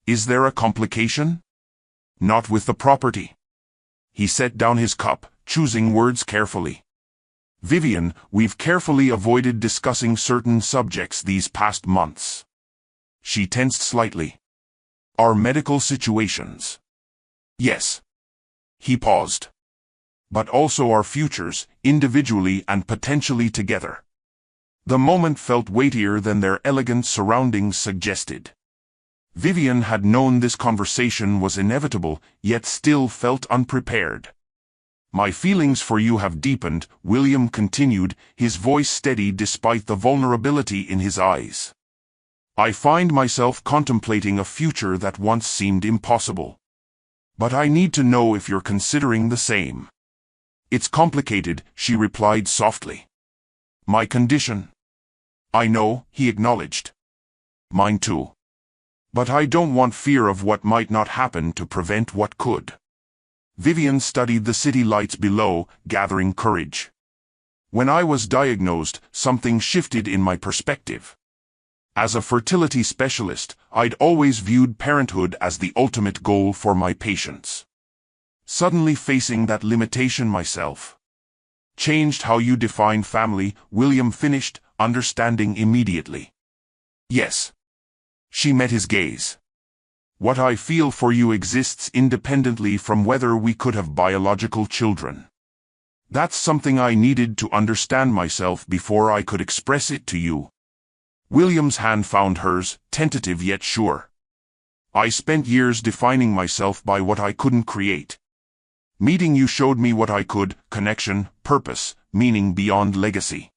Is there a complication? Not with the property. He set down his cup, choosing words carefully. Vivian, we've carefully avoided discussing certain subjects these past months. She tensed slightly. Our medical situations. Yes. He paused. But also our futures, individually and potentially together. The moment felt weightier than their elegant surroundings suggested. Vivian had known this conversation was inevitable, yet still felt unprepared. My feelings for you have deepened, William continued, his voice steady despite the vulnerability in his eyes. I find myself contemplating a future that once seemed impossible. But I need to know if you're considering the same. It's complicated, she replied softly. My condition. I know, he acknowledged. Mine too. But I don't want fear of what might not happen to prevent what could. Vivian studied the city lights below, gathering courage. When I was diagnosed, something shifted in my perspective. As a fertility specialist, I'd always viewed parenthood as the ultimate goal for my patients. Suddenly facing that limitation myself. Changed how you define family, William finished, understanding immediately. Yes. She met his gaze. What I feel for you exists independently from whether we could have biological children. That's something I needed to understand myself before I could express it to you. William's hand found hers, tentative yet sure. I spent years defining myself by what I couldn't create. Meeting you showed me what I could: connection, purpose, meaning beyond legacy.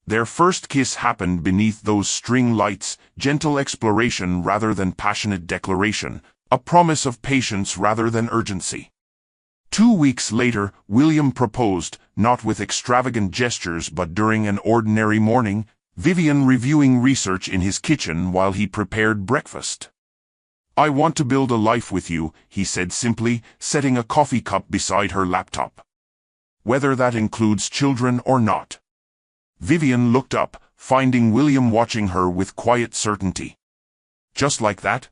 Their first kiss happened beneath those string lights, gentle exploration rather than passionate declaration, a promise of patience rather than urgency. 2 weeks later, William proposed, not with extravagant gestures but during an ordinary morning, Vivian reviewing research in his kitchen while he prepared breakfast. "I want to build a life with you," he said simply, setting a coffee cup beside her laptop. "Whether that includes children or not." Vivian looked up, finding William watching her with quiet certainty. "Just like that?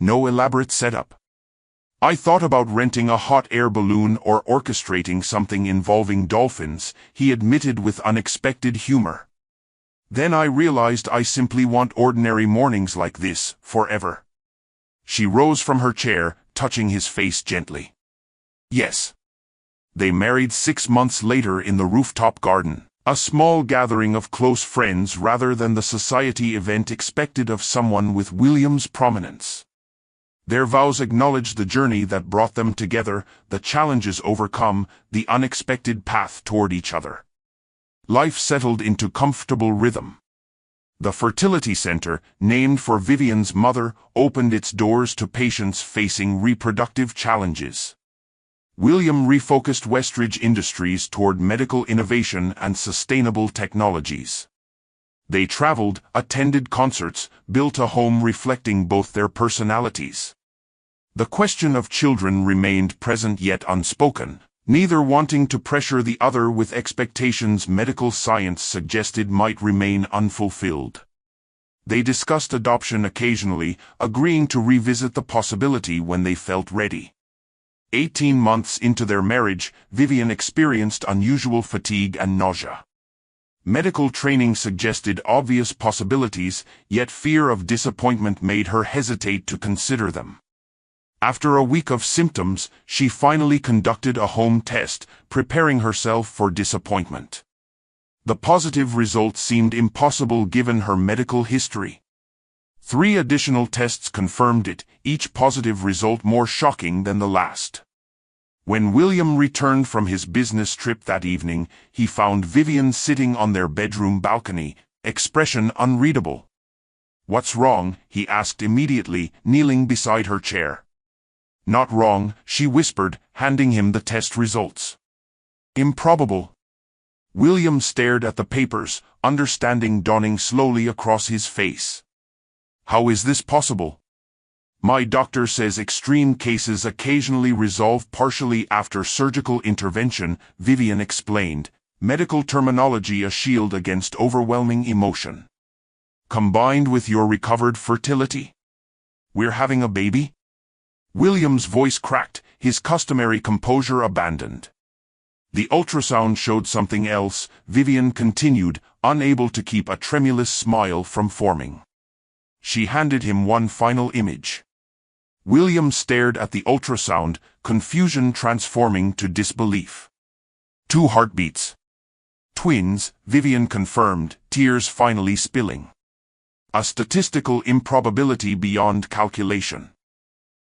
No elaborate setup?" "I thought about renting a hot air balloon or orchestrating something involving dolphins," he admitted with unexpected humor. "Then I realized I simply want ordinary mornings like this, forever." She rose from her chair, touching his face gently. "Yes." They married 6 months later in the rooftop garden, a small gathering of close friends rather than the society event expected of someone with William's prominence. Their vows acknowledged the journey that brought them together, the challenges overcome, the unexpected path toward each other. Life settled into comfortable rhythm. The fertility center, named for Vivian's mother, opened its doors to patients facing reproductive challenges. William refocused Westridge Industries toward medical innovation and sustainable technologies. They traveled, attended concerts, built a home reflecting both their personalities. The question of children remained present yet unspoken, neither wanting to pressure the other with expectations medical science suggested might remain unfulfilled. They discussed adoption occasionally, agreeing to revisit the possibility when they felt ready. 18 months into their marriage, Vivian experienced unusual fatigue and nausea. Medical training suggested obvious possibilities, yet fear of disappointment made her hesitate to consider them. After a week of symptoms, she finally conducted a home test, preparing herself for disappointment. The positive result seemed impossible given her medical history. 3 additional tests confirmed it, each positive result more shocking than the last. When William returned from his business trip that evening, he found Vivian sitting on their bedroom balcony, expression unreadable. "What's wrong?" he asked immediately, kneeling beside her chair. "Not wrong," she whispered, handing him the test results. "Improbable." William stared at the papers, understanding dawning slowly across his face. "How is this possible?" "My doctor says extreme cases occasionally resolve partially after surgical intervention," Vivian explained, medical terminology a shield against overwhelming emotion. "Combined with your recovered fertility? We're having a baby?" William's voice cracked, his customary composure abandoned. "The ultrasound showed something else," Vivian continued, unable to keep a tremulous smile from forming. She handed him one final image. William stared at the ultrasound, confusion transforming to disbelief. 2 heartbeats. "Twins," Vivian confirmed, tears finally spilling. "A statistical improbability beyond calculation."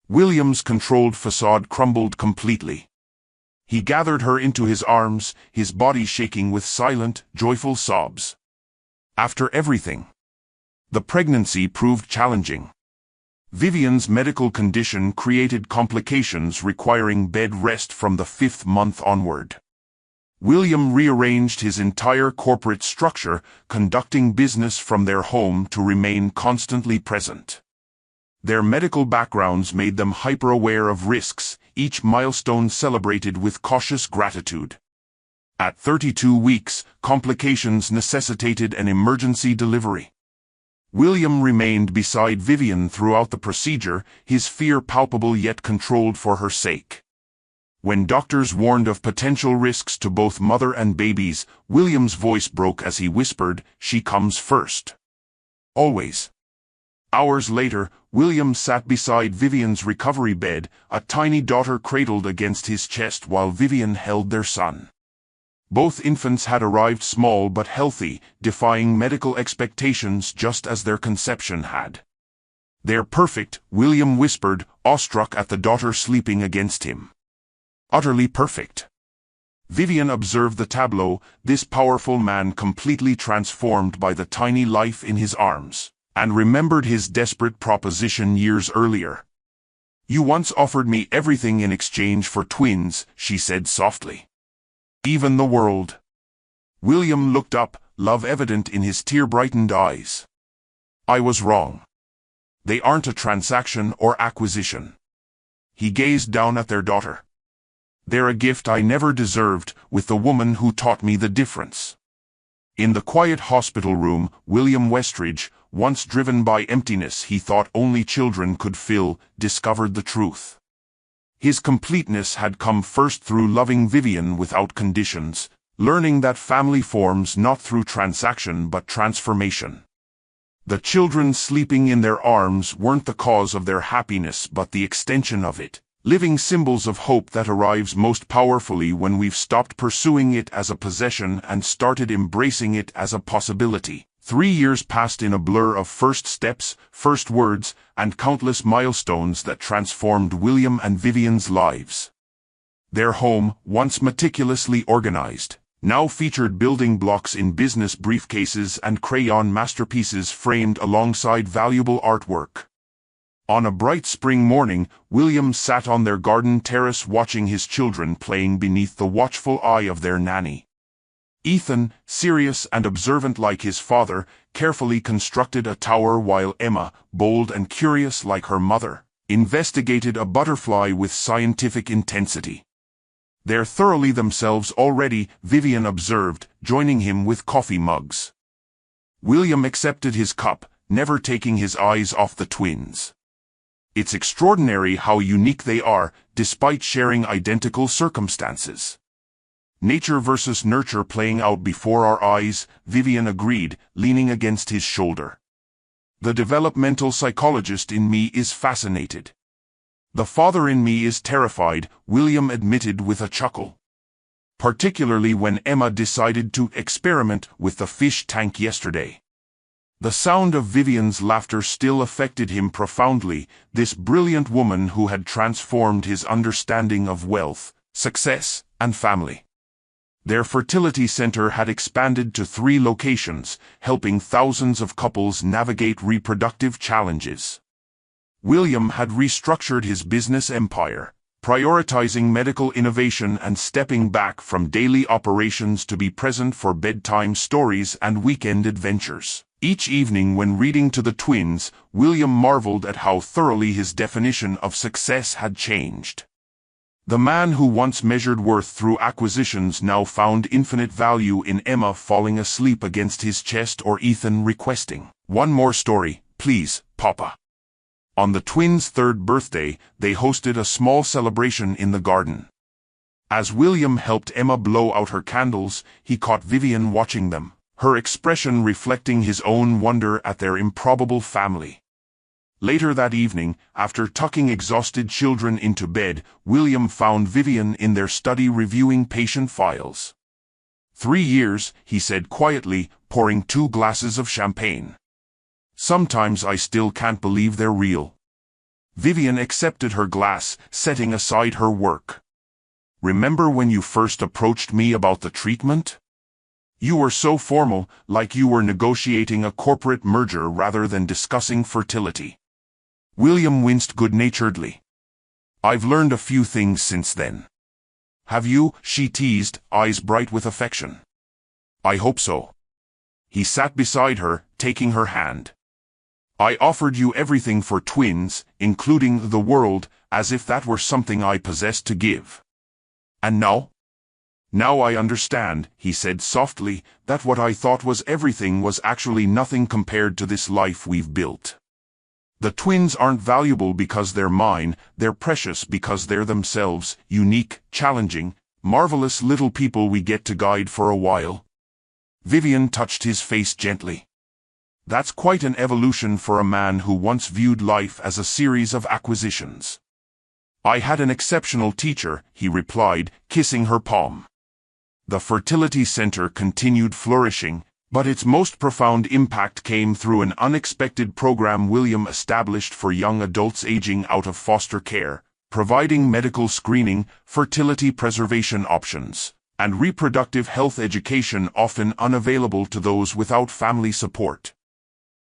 William's controlled facade crumbled completely. He gathered her into his arms, his body shaking with silent, joyful sobs. After everything. The pregnancy proved challenging. Vivian's medical condition created complications requiring bed rest from the 5th month onward. William rearranged his entire corporate structure, conducting business from their home to remain constantly present. Their medical backgrounds made them hyper-aware of risks, each milestone celebrated with cautious gratitude. At 32 weeks, complications necessitated an emergency delivery. William remained beside Vivian throughout the procedure, his fear palpable yet controlled for her sake. When doctors warned of potential risks to both mother and babies, William's voice broke as he whispered, "She comes first. Always." Hours later, William sat beside Vivian's recovery bed, a tiny daughter cradled against his chest while Vivian held their son. Both infants had arrived small but healthy, defying medical expectations just as their conception had. "They're perfect," William whispered, awestruck at the daughter sleeping against him. "Utterly perfect." Vivian observed the tableau, this powerful man completely transformed by the tiny life in his arms, and remembered his desperate proposition years earlier. You once offered me everything in exchange for twins, she said softly. Even the world. William looked up, love evident in his tear-brightened eyes. I was wrong. They aren't a transaction or acquisition. He gazed down at their daughter. They're a gift I never deserved, with the woman who taught me the difference. In the quiet hospital room, William Westridge, once driven by emptiness he thought only children could fill, discovered the truth. His completeness had come first through loving Vivian without conditions, learning that family forms not through transaction but transformation. The children sleeping in their arms weren't the cause of their happiness but the extension of it, living symbols of hope that arrives most powerfully when we've stopped pursuing it as a possession and started embracing it as a possibility. 3 years passed in a blur of first steps, first words, and countless milestones that transformed William and Vivian's lives. Their home, once meticulously organized, now featured building blocks in business briefcases and crayon masterpieces framed alongside valuable artwork. On a bright spring morning, William sat on their garden terrace watching his children playing beneath the watchful eye of their nanny. Ethan, serious and observant like his father, carefully constructed a tower while Emma, bold and curious like her mother, investigated a butterfly with scientific intensity. They're thoroughly themselves already, Vivian observed, joining him with coffee mugs. William accepted his cup, never taking his eyes off the twins. It's extraordinary how unique they are, despite sharing identical circumstances. Nature versus nurture playing out before our eyes, Vivian agreed, leaning against his shoulder. The developmental psychologist in me is fascinated. The father in me is terrified, William admitted with a chuckle. Particularly when Emma decided to experiment with the fish tank yesterday. The sound of Vivian's laughter still affected him profoundly, this brilliant woman who had transformed his understanding of wealth, success, and family. Their fertility center had expanded to 3 locations, helping thousands of couples navigate reproductive challenges. William had restructured his business empire, prioritizing medical innovation and stepping back from daily operations to be present for bedtime stories and weekend adventures. Each evening when reading to the twins, William marveled at how thoroughly his definition of success had changed. The man who once measured worth through acquisitions now found infinite value in Emma falling asleep against his chest or Ethan requesting, "One more story, please, Papa." On the twins' 3rd birthday, they hosted a small celebration in the garden. As William helped Emma blow out her candles, he caught Vivian watching them, her expression reflecting his own wonder at their improbable family. Later that evening, after tucking exhausted children into bed, William found Vivian in their study reviewing patient files. 3 years, he said quietly, pouring 2 glasses of champagne. Sometimes I still can't believe they're real. Vivian accepted her glass, setting aside her work. Remember when you first approached me about the treatment? You were so formal, like you were negotiating a corporate merger rather than discussing fertility. William winced good-naturedly. I've learned a few things since then. Have you? She teased, eyes bright with affection. I hope so. He sat beside her, taking her hand. I offered you everything for twins, including the world, as if that were something I possessed to give. And now? Now I understand, he said softly, that what I thought was everything was actually nothing compared to this life we've built. The twins aren't valuable because they're mine, they're precious because they're themselves, unique, challenging, marvelous little people we get to guide for a while. Vivian touched his face gently. That's quite an evolution for a man who once viewed life as a series of acquisitions. I had an exceptional teacher, he replied, kissing her palm. The fertility center continued flourishing, but its most profound impact came through an unexpected program William established for young adults aging out of foster care, providing medical screening, fertility preservation options, and reproductive health education often unavailable to those without family support.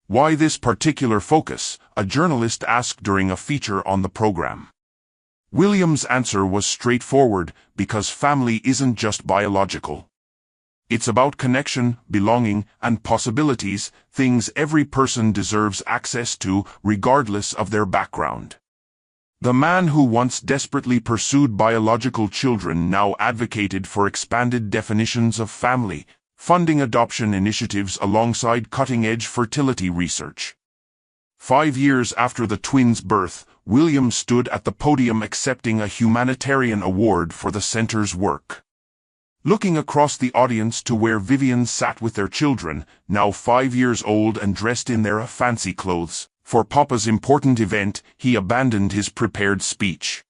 Why this particular focus? A journalist asked during a feature on the program. William's answer was straightforward, because family isn't just biological. It's about connection, belonging, and possibilities, things every person deserves access to, regardless of their background. The man who once desperately pursued biological children now advocated for expanded definitions of family, funding adoption initiatives alongside cutting-edge fertility research. 5 years after the twins' birth, William stood at the podium accepting a humanitarian award for the center's work. Looking across the audience to where Vivian sat with their children, now 5 years old and dressed in their fancy clothes, for Papa's important event, he abandoned his prepared speech.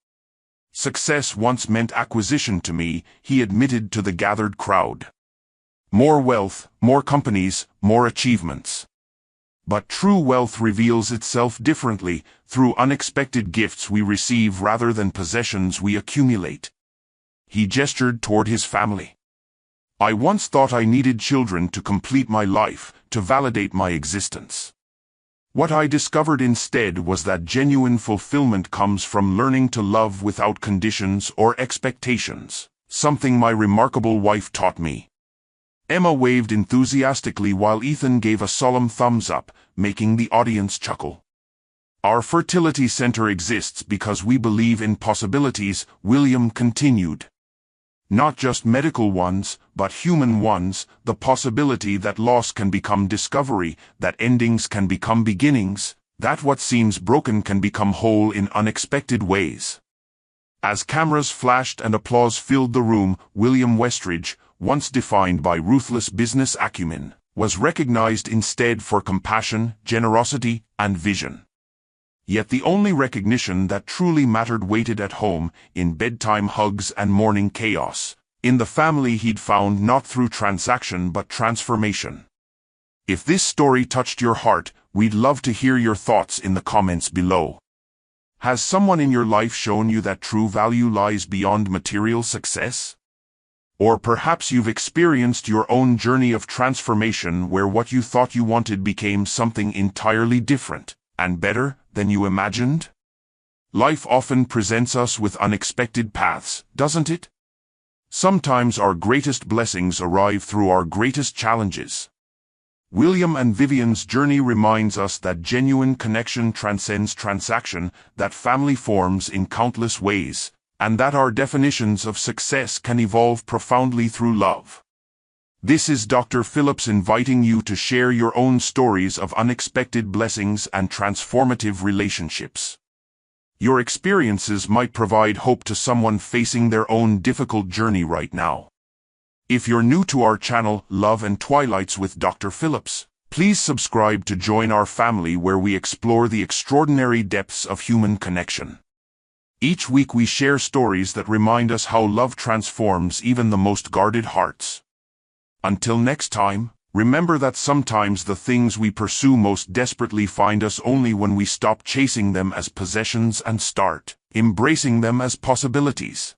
Success once meant acquisition to me, he admitted to the gathered crowd. More wealth, more companies, more achievements. But true wealth reveals itself differently, through unexpected gifts we receive rather than possessions we accumulate. He gestured toward his family. I once thought I needed children to complete my life, to validate my existence. What I discovered instead was that genuine fulfillment comes from learning to love without conditions or expectations, something my remarkable wife taught me. Emma waved enthusiastically while Ethan gave a solemn thumbs up, making the audience chuckle. Our fertility center exists because we believe in possibilities, William continued. Not just medical ones, but human ones, the possibility that loss can become discovery, that endings can become beginnings, that what seems broken can become whole in unexpected ways. As cameras flashed and applause filled the room, William Westridge, once defined by ruthless business acumen, was recognized instead for compassion, generosity, and vision. Yet the only recognition that truly mattered waited at home, in bedtime hugs and morning chaos, in the family he'd found not through transaction but transformation. If this story touched your heart, we'd love to hear your thoughts in the comments below. Has someone in your life shown you that true value lies beyond material success? Or perhaps you've experienced your own journey of transformation where what you thought you wanted became something entirely different, and better than you imagined? Life often presents us with unexpected paths, doesn't it? Sometimes our greatest blessings arrive through our greatest challenges. William and Vivian's journey reminds us that genuine connection transcends transaction, that family forms in countless ways, and that our definitions of success can evolve profoundly through love. This is Dr. Phillips inviting you to share your own stories of unexpected blessings and transformative relationships. Your experiences might provide hope to someone facing their own difficult journey right now. If you're new to our channel, Love and Twilights with Dr. Phillips, please subscribe to join our family where we explore the extraordinary depths of human connection. Each week we share stories that remind us how love transforms even the most guarded hearts. Until next time, remember that sometimes the things we pursue most desperately find us only when we stop chasing them as possessions and start embracing them as possibilities.